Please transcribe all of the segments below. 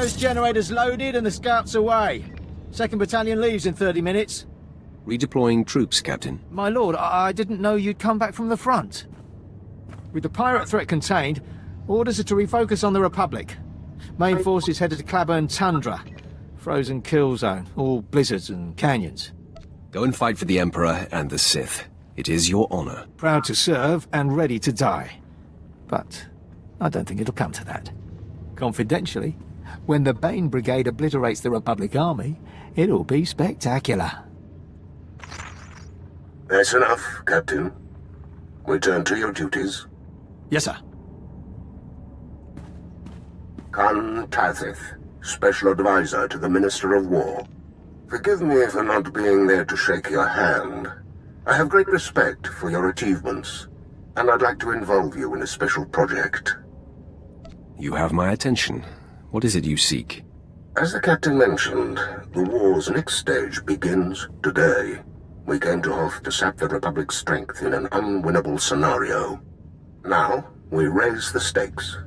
those generators loaded and the scouts away. 2nd Battalion leaves in 30 minutes. Redeploying troops, Captain. My lord, I didn't know you'd come back from the front. With the pirate threat contained, orders are to refocus on the Republic. Main forces headed to Claburn Tundra. Frozen kill zone, all blizzards and canyons. Go and fight for the Emperor and the Sith. It is your honor. Proud to serve and ready to die. But I don't think it'll come to that. Confidentially, when the Bane Brigade obliterates the Republic Army, it'll be spectacular. That's enough, Captain. Return to your duties. Yes, sir. Khan Tathith, Special Advisor to the Minister of War. Forgive me for not being there to shake your hand. I have great respect for your achievements, and I'd like to involve you in a special project. You have my attention. What is it you seek? As the Captain mentioned, the war's next stage begins today. We came to Hoth to sap the Republic's strength in an unwinnable scenario. Now, we raise the stakes,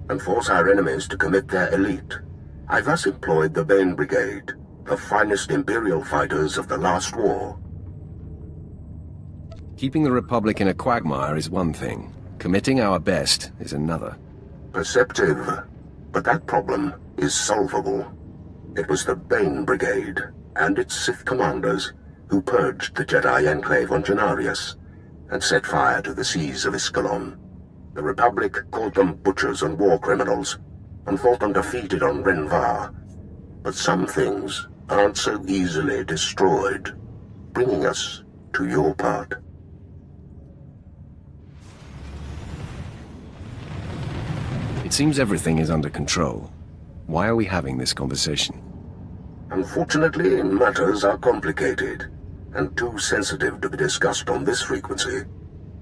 and force our enemies to commit their elite. I thus employed the Bane Brigade, the finest Imperial fighters of the last war. Keeping the Republic in a quagmire is one thing. Committing our best is another. Perceptive, but that problem is solvable. It was the Bane Brigade and its Sith commanders who purged the Jedi Enclave on Genarius and set fire to the seas of Iskalon. The Republic called them butchers and war criminals, and thought them defeated on Renvar. But some things aren't so easily destroyed, bringing us to your part. It seems everything is under control. Why are we having this conversation? Unfortunately, matters are complicated, and too sensitive to be discussed on this frequency.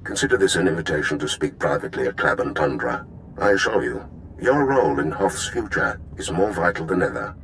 Consider this an invitation to speak privately at Claburn Tundra. I assure you, your role in Hoth's future is more vital than ever.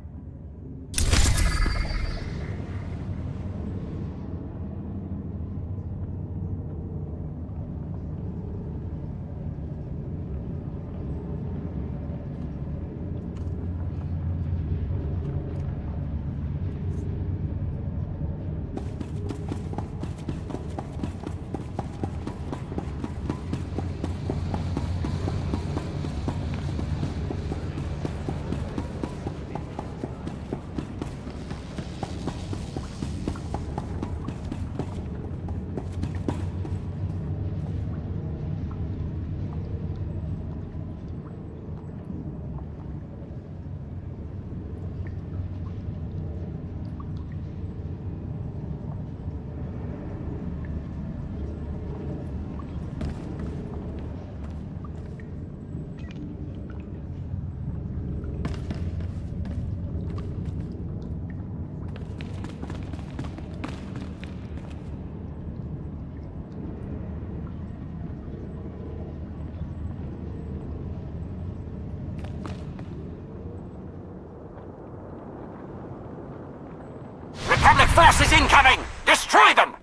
Republic forces incoming! Destroy them!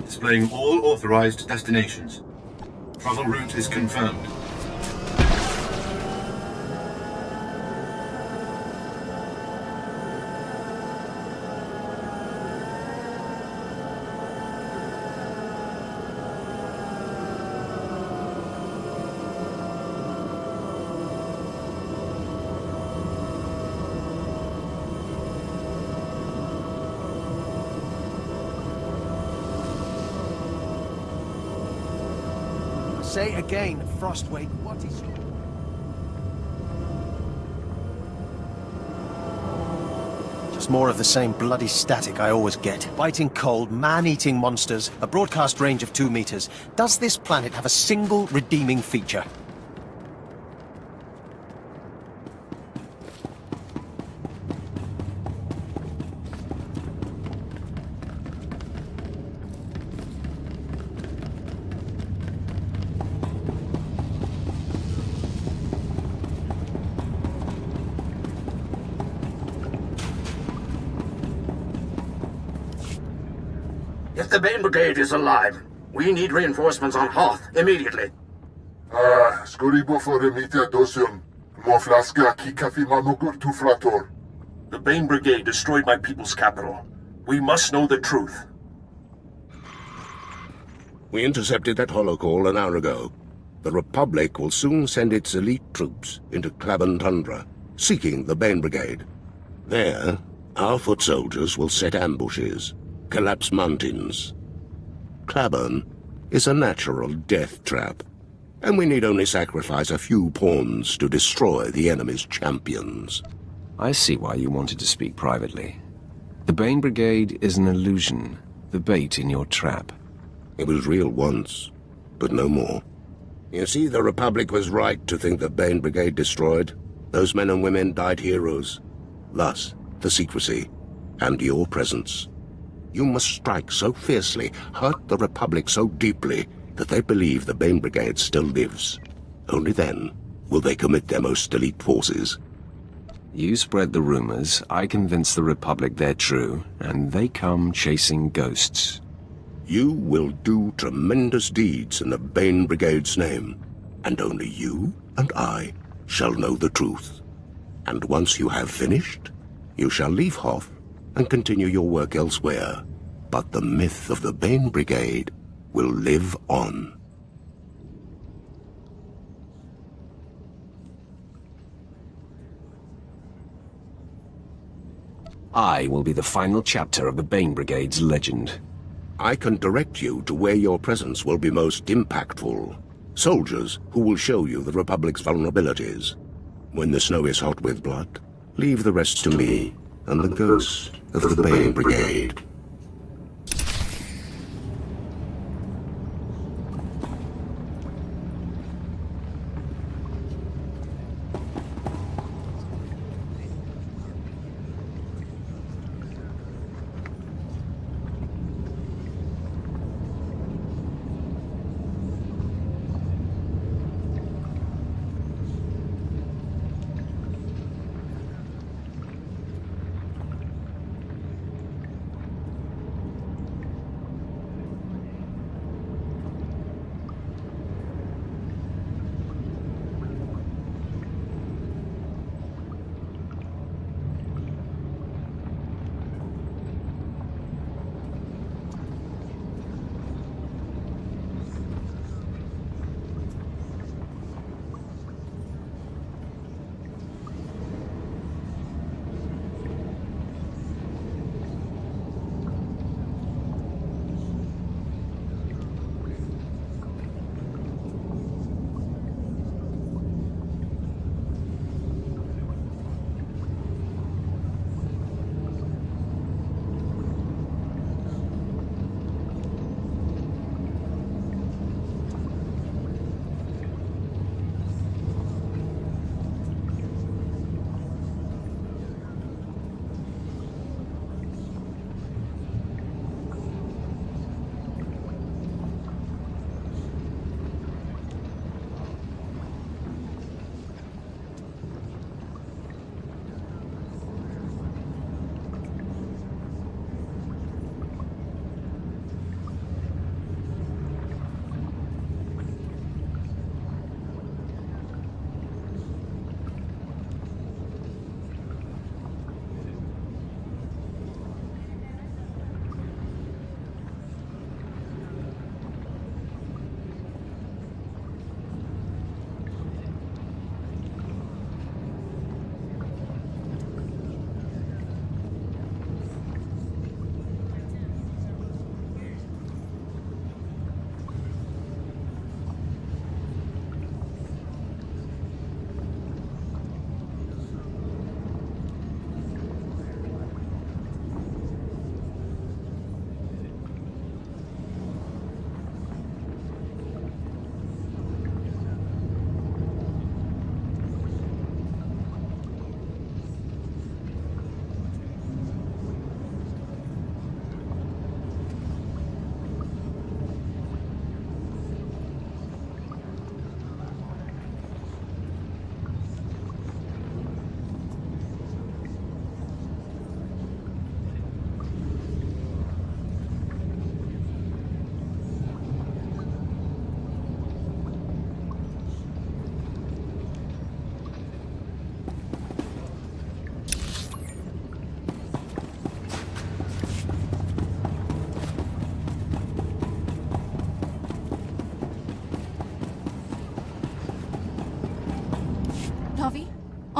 Displaying all authorized destinations. Travel route is confirmed. Say again, Frostwake, what is your... Just more of the same bloody static I always get. Biting cold, man-eating monsters, a broadcast range of 2 meters. Does this planet have a single redeeming feature? If the Bane Brigade is alive, we need reinforcements on Hoth immediately. Skoribo for remite dosium. Mo flaska ki kafi mamogur tu flator. The Bane Brigade destroyed my people's capital. We must know the truth. We intercepted that holocall an hour ago. The Republic will soon send its elite troops into Klaban Tundra, seeking the Bane Brigade. There, our foot soldiers will set ambushes, collapse mountains. Klaban is a natural death trap, and we need only sacrifice a few pawns to destroy the enemy's champions. I see why you wanted to speak privately. The Bane Brigade is an illusion, the bait in your trap. It was real once, but no more. You see, the Republic was right to think the Bane Brigade destroyed. Those men and women died heroes. Thus, the secrecy, and your presence. You must strike so fiercely, hurt the Republic so deeply, that they believe the Bane Brigade still lives. Only then will they commit their most elite forces. You spread the rumors, I convince the Republic they're true, and they come chasing ghosts. You will do tremendous deeds in the Bane Brigade's name, and only you and I shall know the truth. And once you have finished, you shall leave Hoth and continue your work elsewhere. But the myth of the Bane Brigade will live on. I will be the final chapter of the Bane Brigade's legend. I can direct you to where your presence will be most impactful. Soldiers who will show you the Republic's vulnerabilities. When the snow is hot with blood, leave the rest to me and the ghost of the Bane Brigade.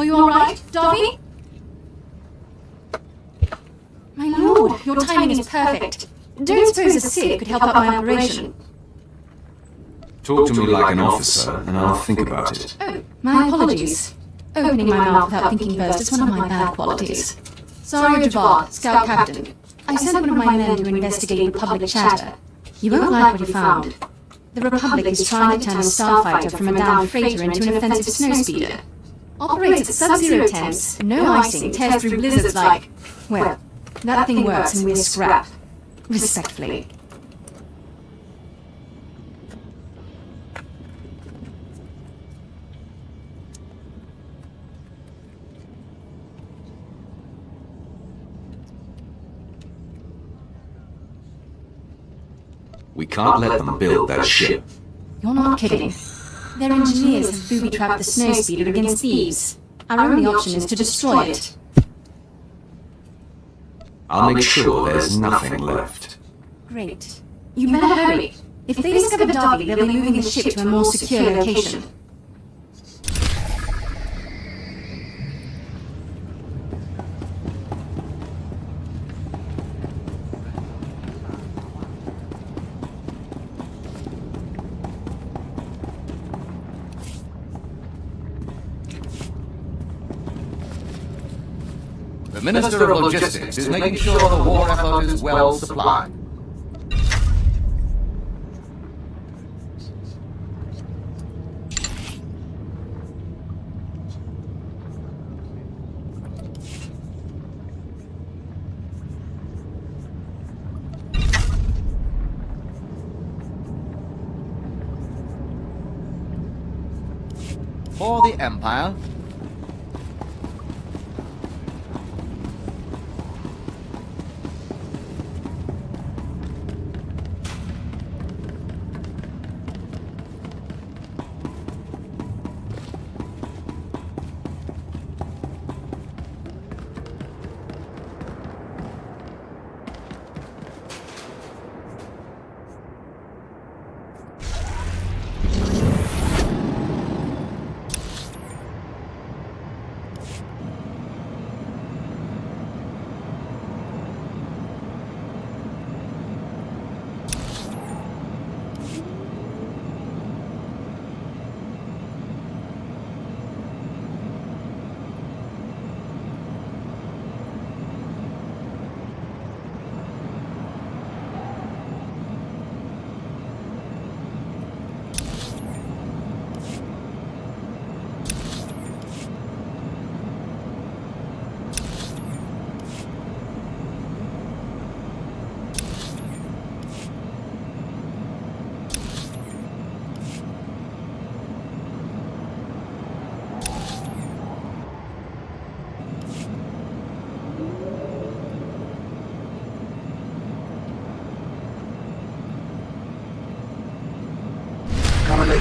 Are you alright, Darby? My lord, your timing is perfect. Don't suppose a Sith could help out my operation. Talk to me like an officer, and I'll think about it. Oh, my apologies. Opening my mouth without thinking first is one of my bad qualities. Sorry, Jabbar, Scout Captain. I sent one of my men to investigate Republic chatter. You won't like what he found. The Republic is trying to turn a starfighter from a downed freighter into an offensive snowspeeder. Operates at sub-zero temps, no icing, tears through blizzards like... Well, that thing works and we're scrap. Respectfully. We can't let them build that ship. You're not kidding. Their engineers have booby-trapped the snowspeeder against thieves. Our only option is to destroy it. I'll make sure there's nothing left. Great. You better hurry. If they discover Darby, they'll be moving the ship to a more secure location. The Minister of Logistics is making sure the war effort is well supplied. For the Empire.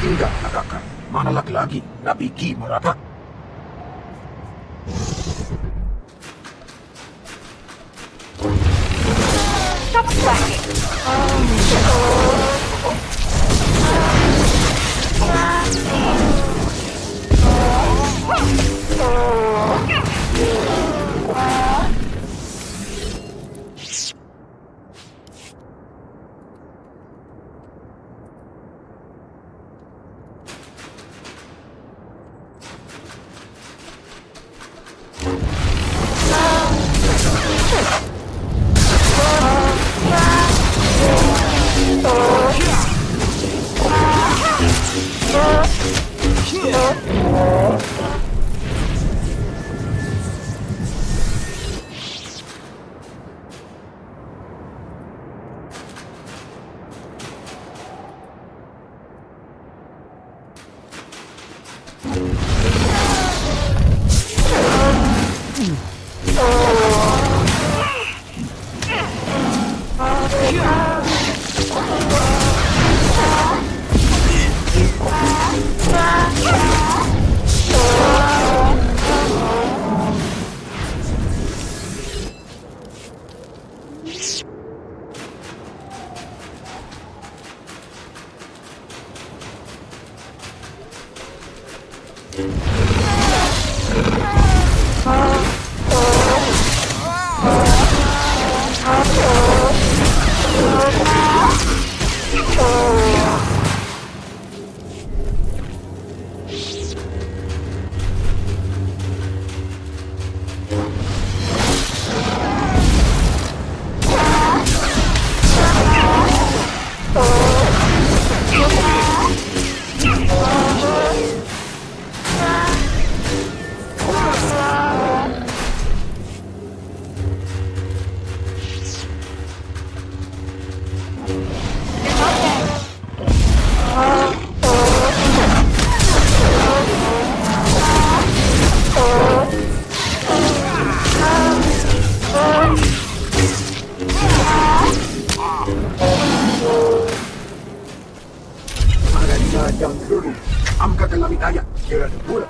Hingga nakaka, manalak lagi, napiki marata. Stop slacking. Hamka ka lang itaya. Kaya pula.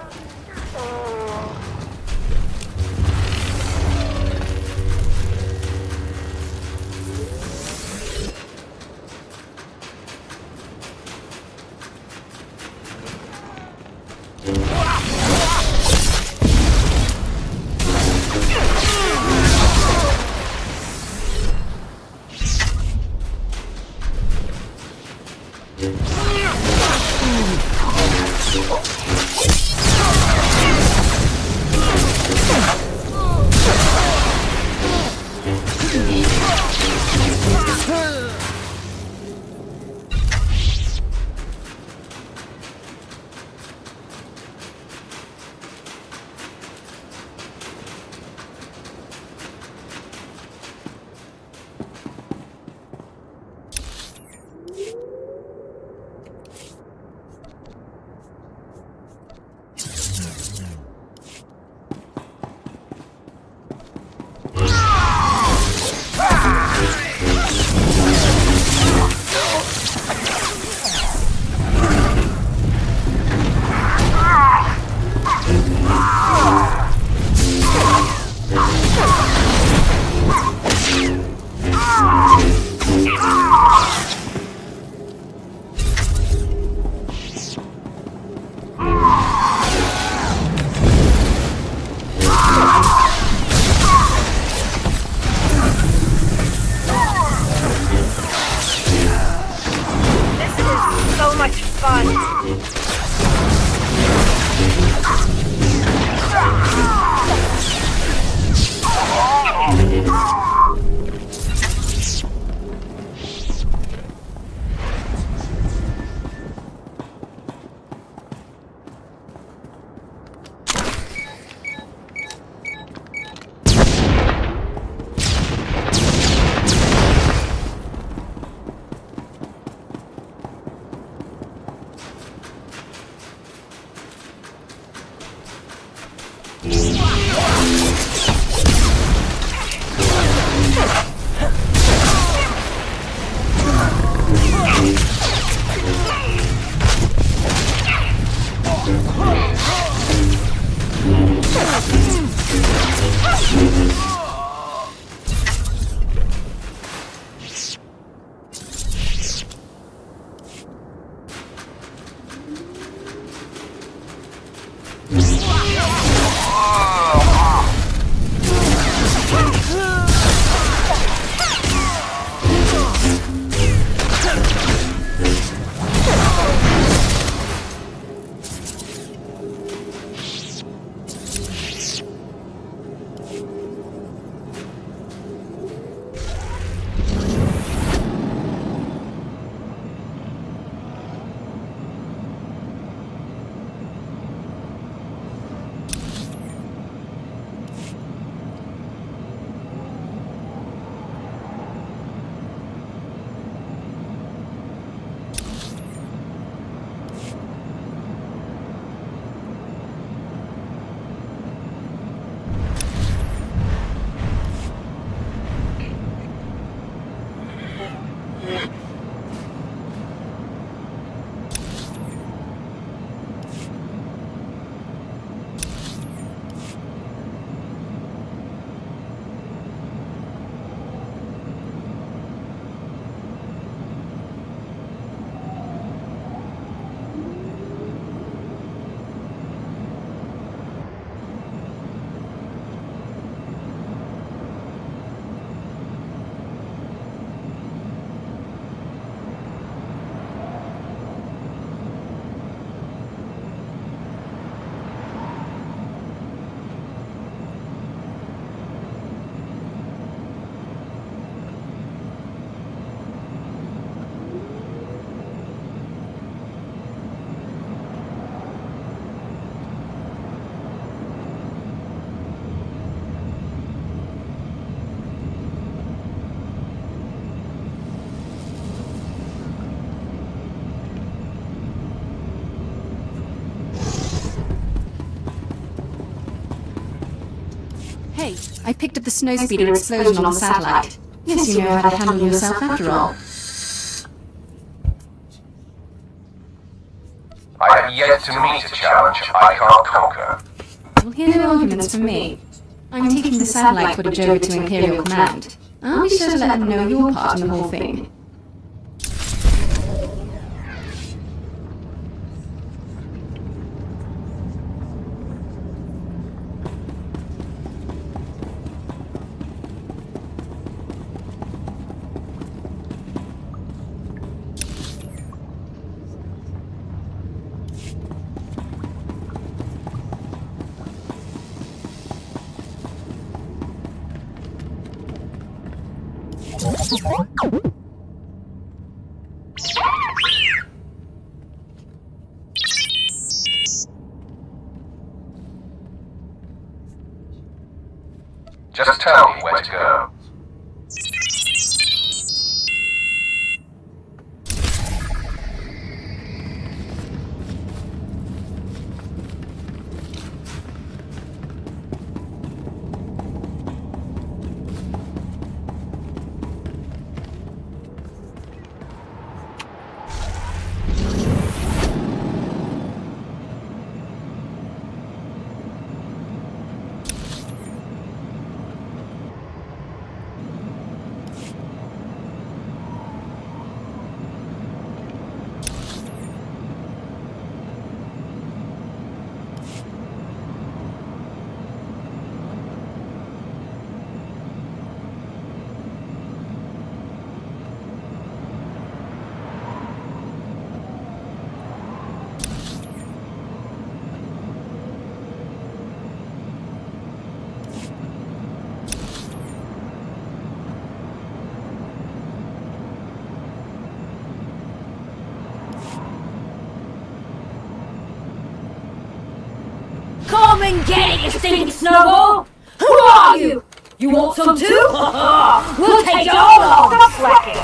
Hey, I picked up the snowspeeder explosion on the satellite. Yes, you know how to handle yourself after all. I have yet to meet a challenge I can't conquer. You'll hear no arguments from me. I'm taking the satellite footage over to Imperial Command. I'll be sure to let them know your part in the whole thing. Just tell me where to go. Come and get it, you stinking snowball! Who are you? You want some too? We'll take it all off! Stop slacking!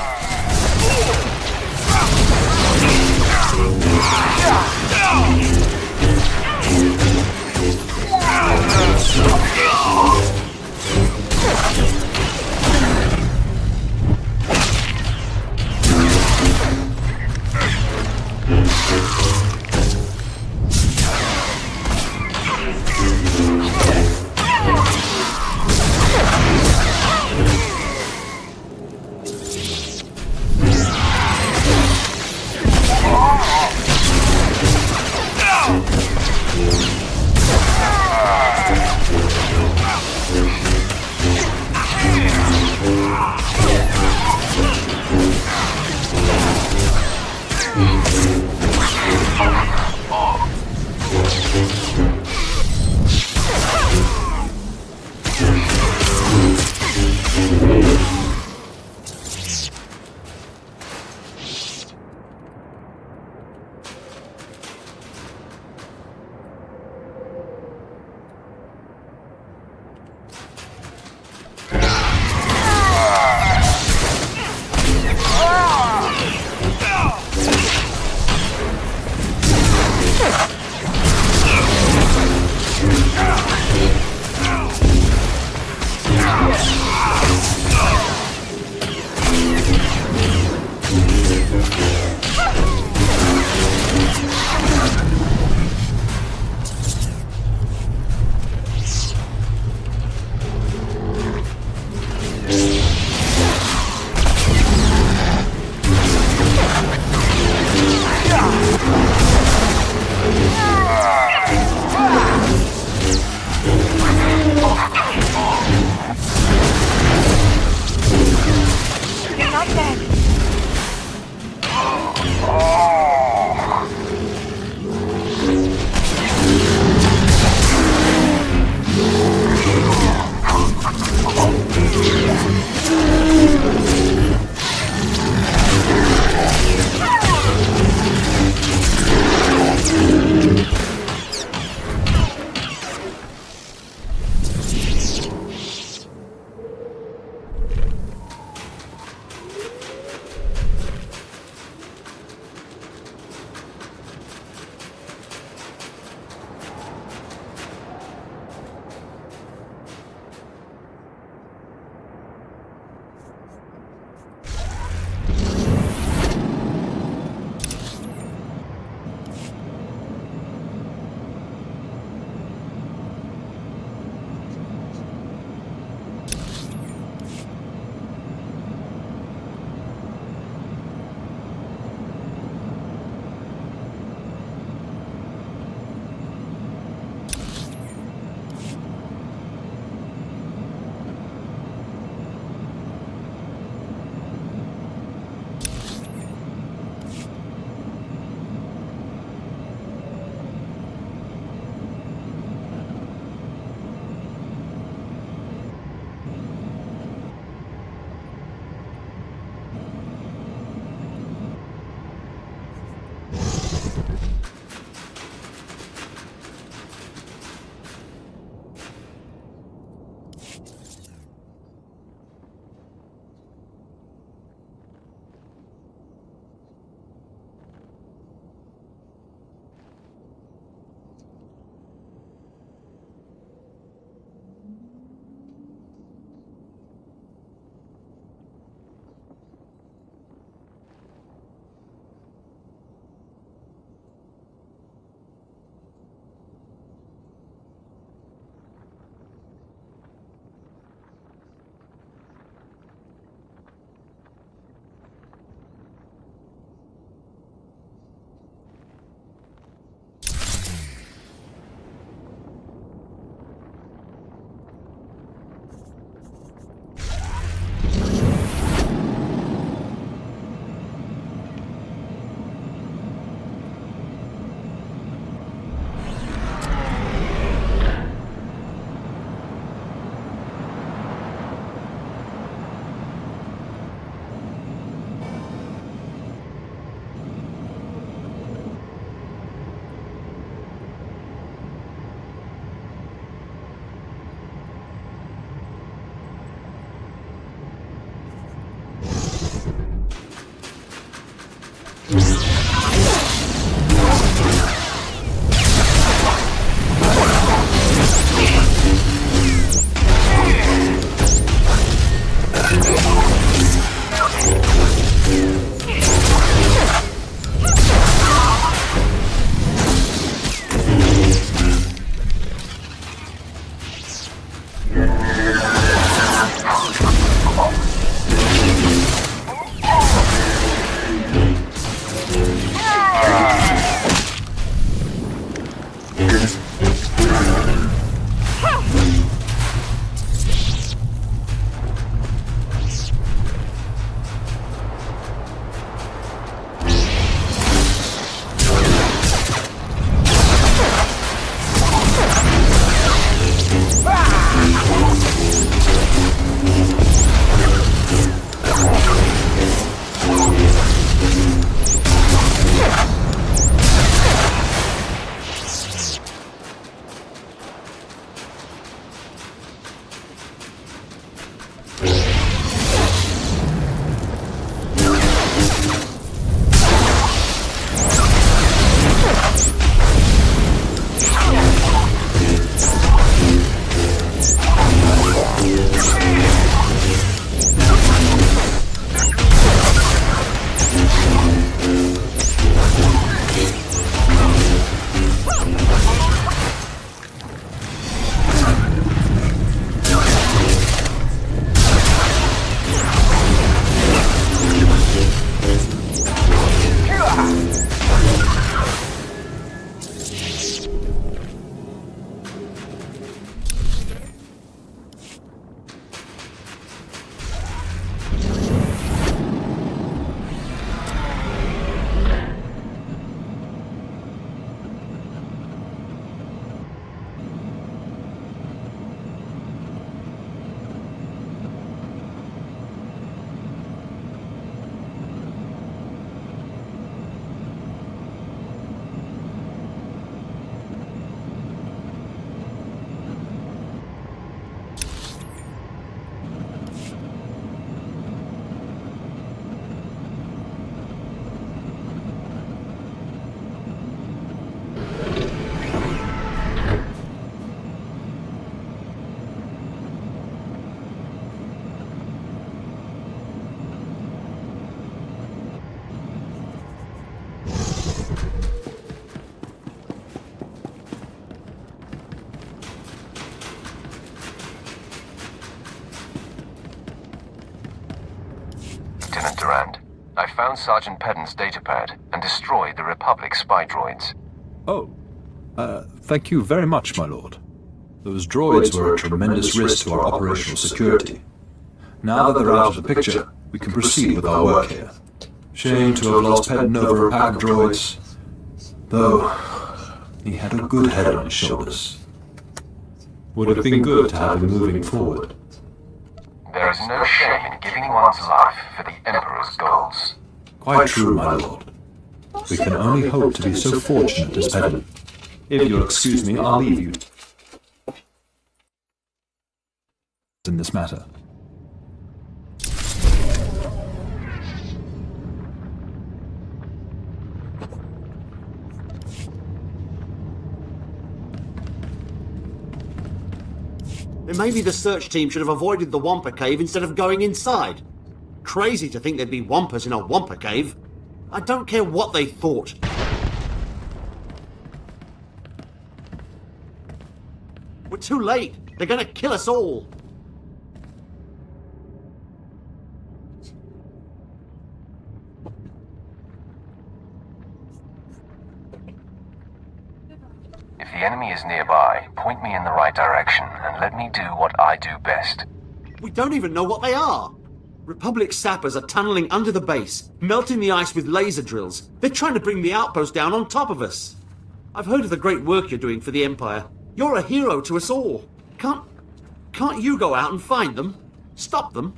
I found Sergeant Pedden's datapad and destroyed the Republic spy droids. Oh. Thank you very much, my lord. Those droids were a tremendous risk to our operational security. Now that they're out of the picture, we can proceed with our work here. Shame to have lost Pedden over a pack of droids. Though, he had a good head on his shoulders. Would have been good to have him moving forward. There is no shame in giving one's life for the Emperor's goals. Quite true, my lord. We can only hope to be so fortunate as Pedden. If you'll excuse me, I'll leave you in this matter. Then maybe the search team should have avoided the Wampa cave instead of going inside. Crazy to think there'd be Wampas in a Wampa cave. I don't care what they thought. We're too late. They're gonna kill us all. If the enemy is nearby, point me in the right direction and let me do what I do best. We don't even know what they are. Republic sappers are tunneling under the base, melting the ice with laser drills. They're trying to bring the outpost down on top of us. I've heard of the great work you're doing for the Empire. You're a hero to us all. Can't you go out and find them? Stop them?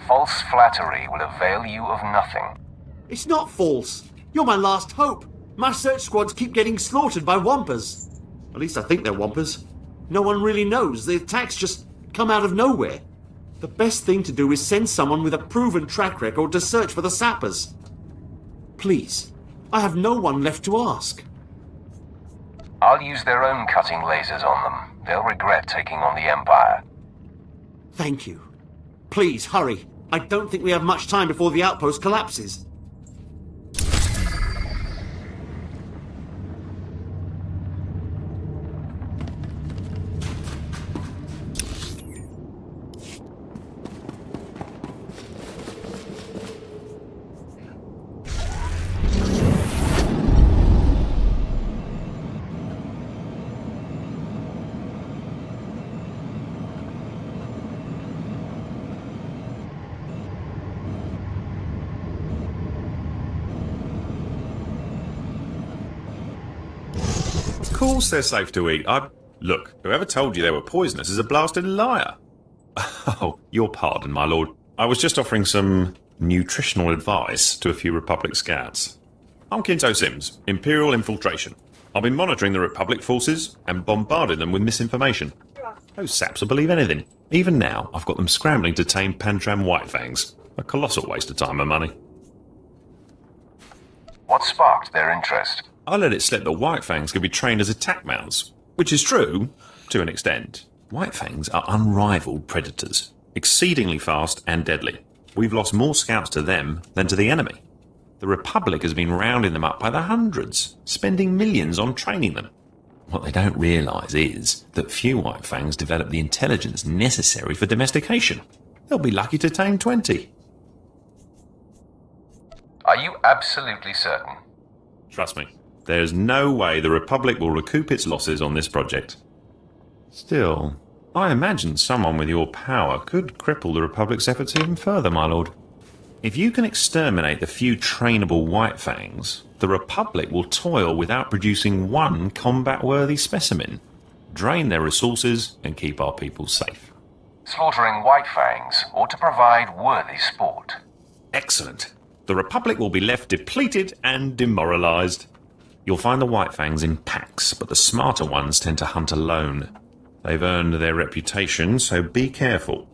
False flattery will avail you of nothing. It's not false. You're my last hope. My search squads keep getting slaughtered by Wampas. At least I think they're Wampas. No one really knows. The attacks just come out of nowhere. The best thing to do is send someone with a proven track record to search for the sappers. Please, I have no one left to ask. I'll use their own cutting lasers on them. They'll regret taking on the Empire. Thank you. Please, hurry. I don't think we have much time before the outpost collapses. Of course they're safe to eat. Look, whoever told you they were poisonous is a blasted liar. Oh, your pardon, my lord. I was just offering some nutritional advice to a few Republic scouts. I'm Kinto Sims, Imperial Infiltration. I've been monitoring the Republic forces and bombarding them with misinformation. Those saps will believe anything. Even now, I've got them scrambling to tame Pantram Whitefangs. A colossal waste of time and money. What sparked their interest? I let it slip that Whitefangs could be trained as attack mounts, which is true, to an extent. Whitefangs are unrivaled predators, exceedingly fast and deadly. We've lost more scouts to them than to the enemy. The Republic has been rounding them up by the hundreds, spending millions on training them. What they don't realise is that few Whitefangs develop the intelligence necessary for domestication. They'll be lucky to tame 20. Are you absolutely certain? Trust me. There's no way the Republic will recoup its losses on this project. Still, I imagine someone with your power could cripple the Republic's efforts even further, my lord. If you can exterminate the few trainable Whitefangs, the Republic will toil without producing one combat-worthy specimen, drain their resources, and keep our people safe. Slaughtering Whitefangs ought to provide worthy sport. Excellent. The Republic will be left depleted and demoralized. You'll find the Whitefangs in packs, but the smarter ones tend to hunt alone. They've earned their reputation, so be careful.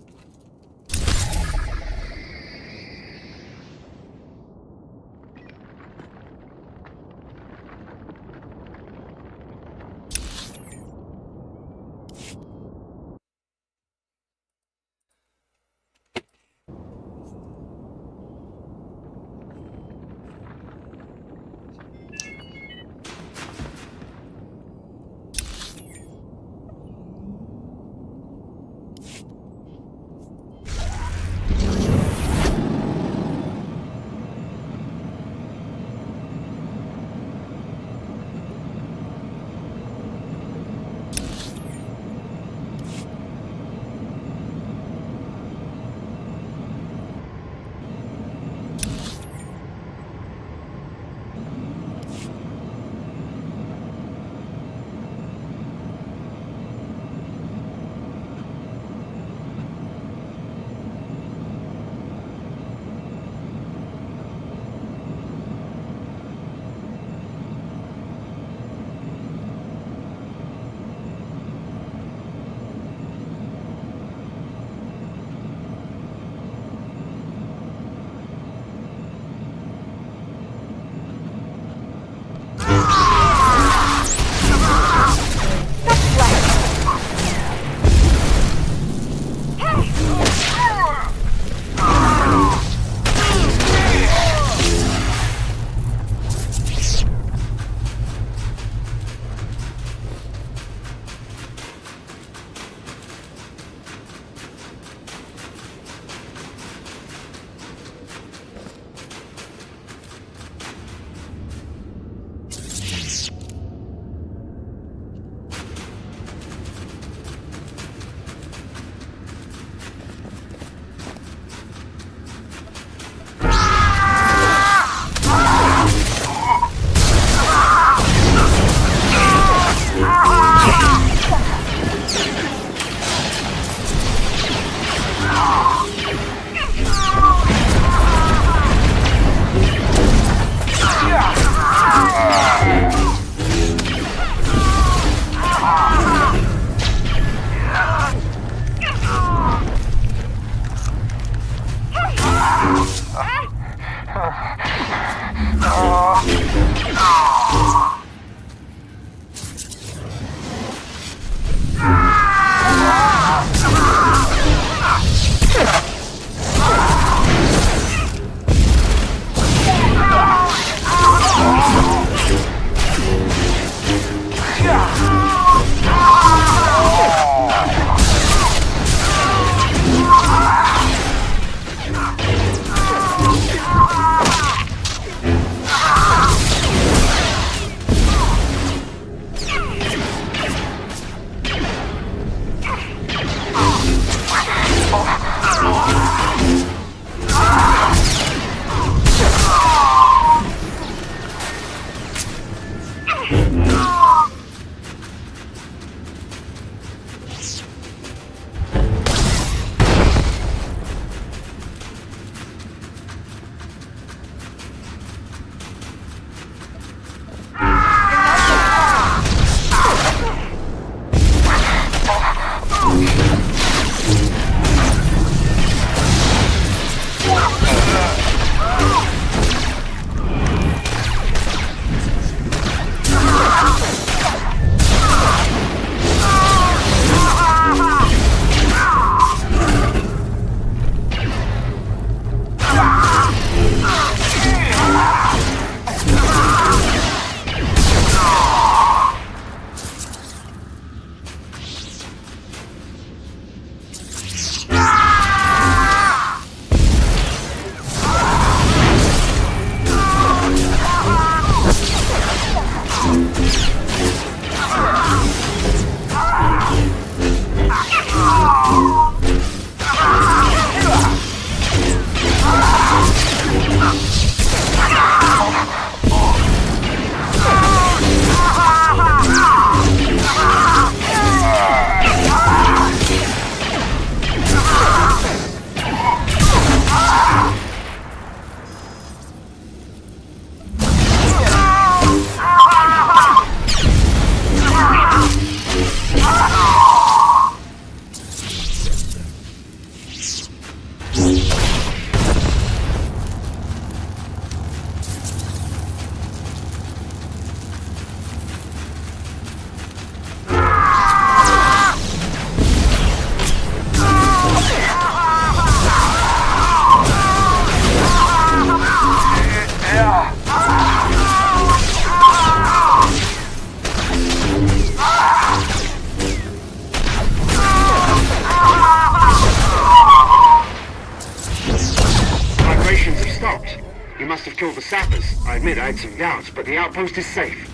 We must have killed the sappers. I admit I had some doubts, but the outpost is safe.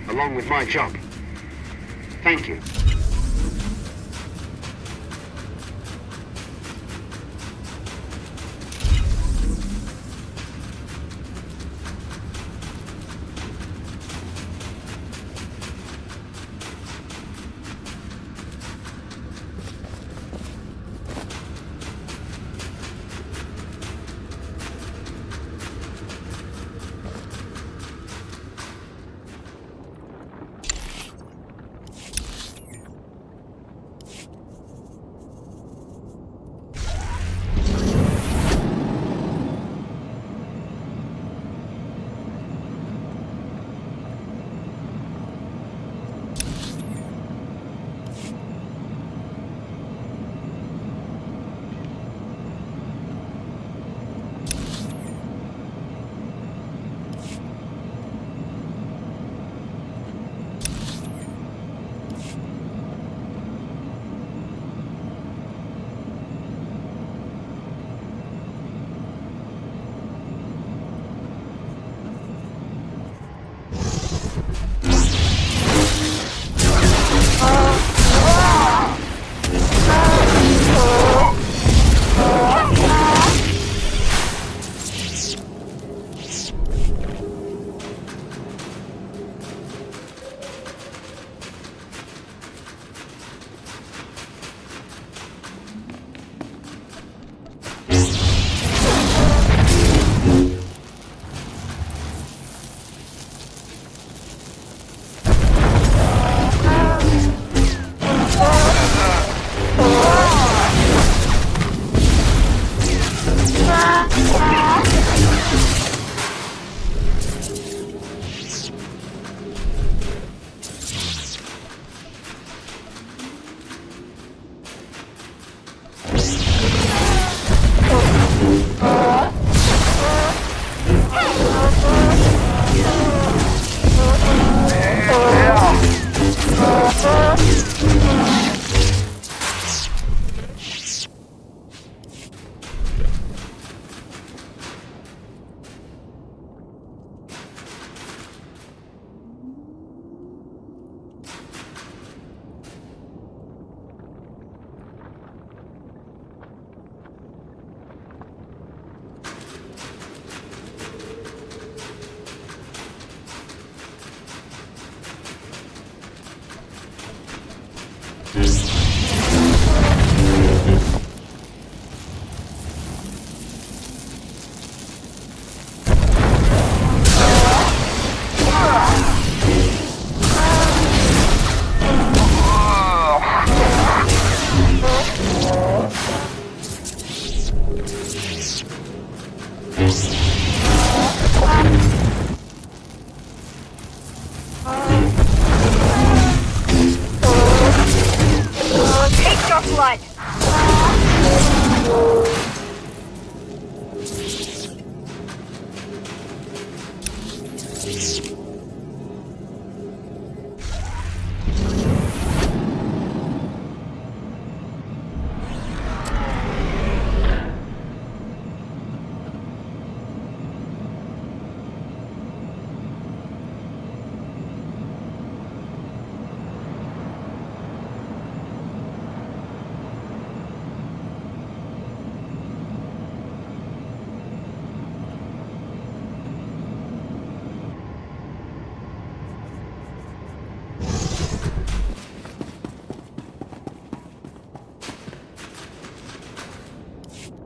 Along with my job. Thank you.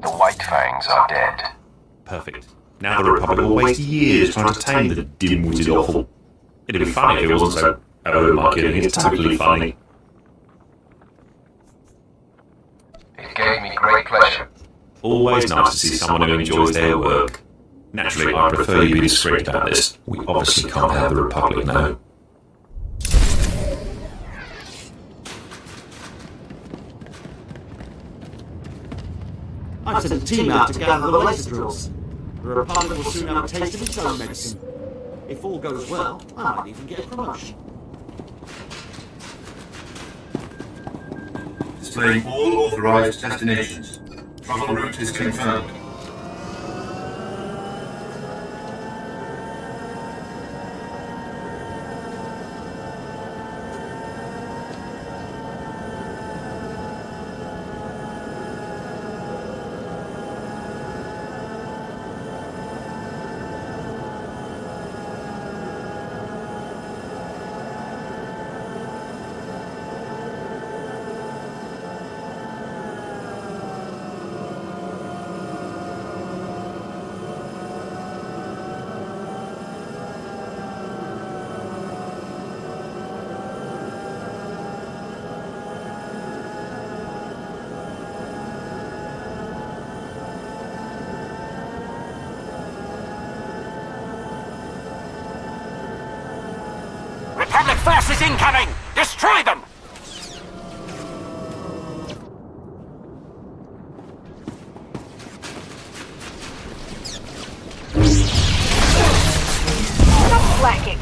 The White Fangs are dead. Perfect. Now the Republic will waste years trying to tame the dim-witted offal. It'd be funny if it wasn't so... Oh, am I kidding? It's totally funny. It gave me great pleasure. Always nice to see someone who enjoys their work. Naturally, I prefer you be discreet about this. We obviously can't have the Republic know. I've sent a team out to gather the laser drills. The Republic will soon have a taste of its own medicine. If all goes well, I might even get a promotion. Displaying all authorized destinations. Travel route is confirmed. Republic forces incoming! Destroy them! Stop slacking.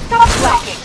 Stop slacking.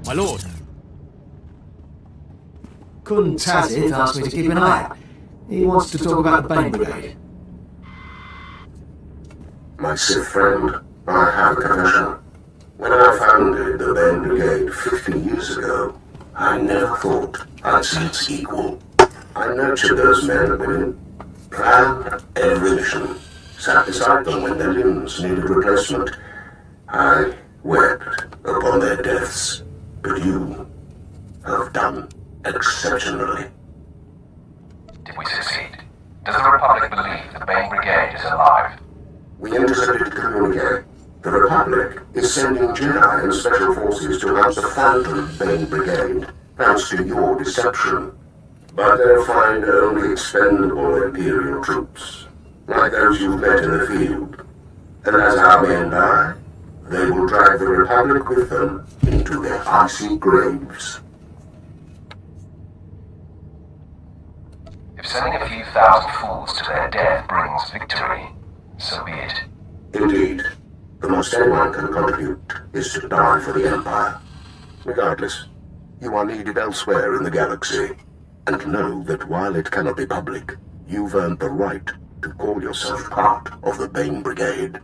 My lord. Kun Tazith asked me to keep an eye out. He wants to talk about the Bane Brigade. My Sith friend, I have a confession. When I founded the Bane Brigade 50 years ago, I never thought I'd see its equal. I nurtured those men and women, planned every mission, sat beside them when their limbs needed replacement. I wept upon their deaths, but you have done exceptionally. Did we succeed? Does the Republic believe the Bane Brigade is alive? We intercepted the communique. The Republic is sending Jedi and Special Forces to announce the Phantom Bane Brigade, thanks to your deception. But they'll find only expendable Imperial troops, like those you've met in the field. And as our men die, they will drag the Republic with them into their icy graves. If sending a few thousand fools to their death brings victory, so be it. Indeed. The most anyone can contribute is to die for the Empire. Regardless, you are needed elsewhere in the galaxy. And know that while it cannot be public, you've earned the right to call yourself part of the Bane Brigade.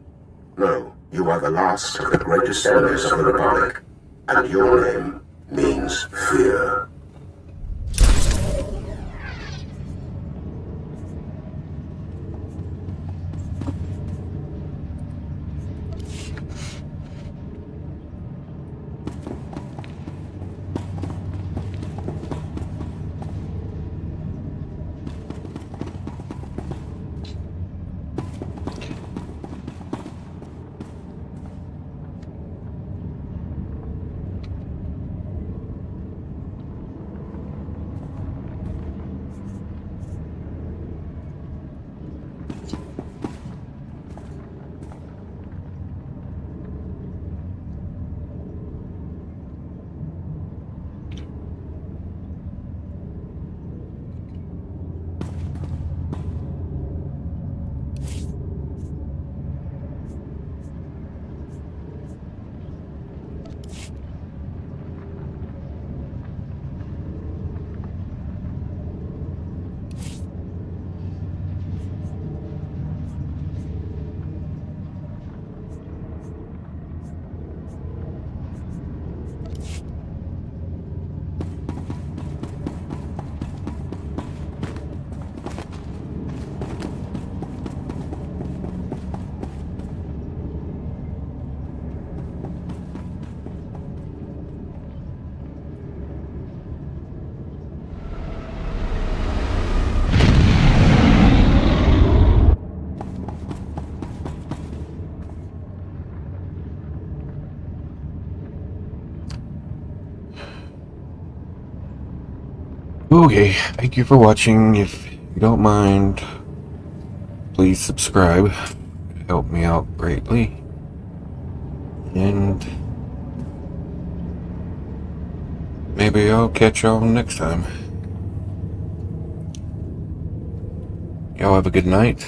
No, you are the last of the greatest enemies of the Republic, and your name means fear. Okay, thank you for watching. If you don't mind, please subscribe. Help me out greatly. And maybe I'll catch y'all next time. Y'all have a good night.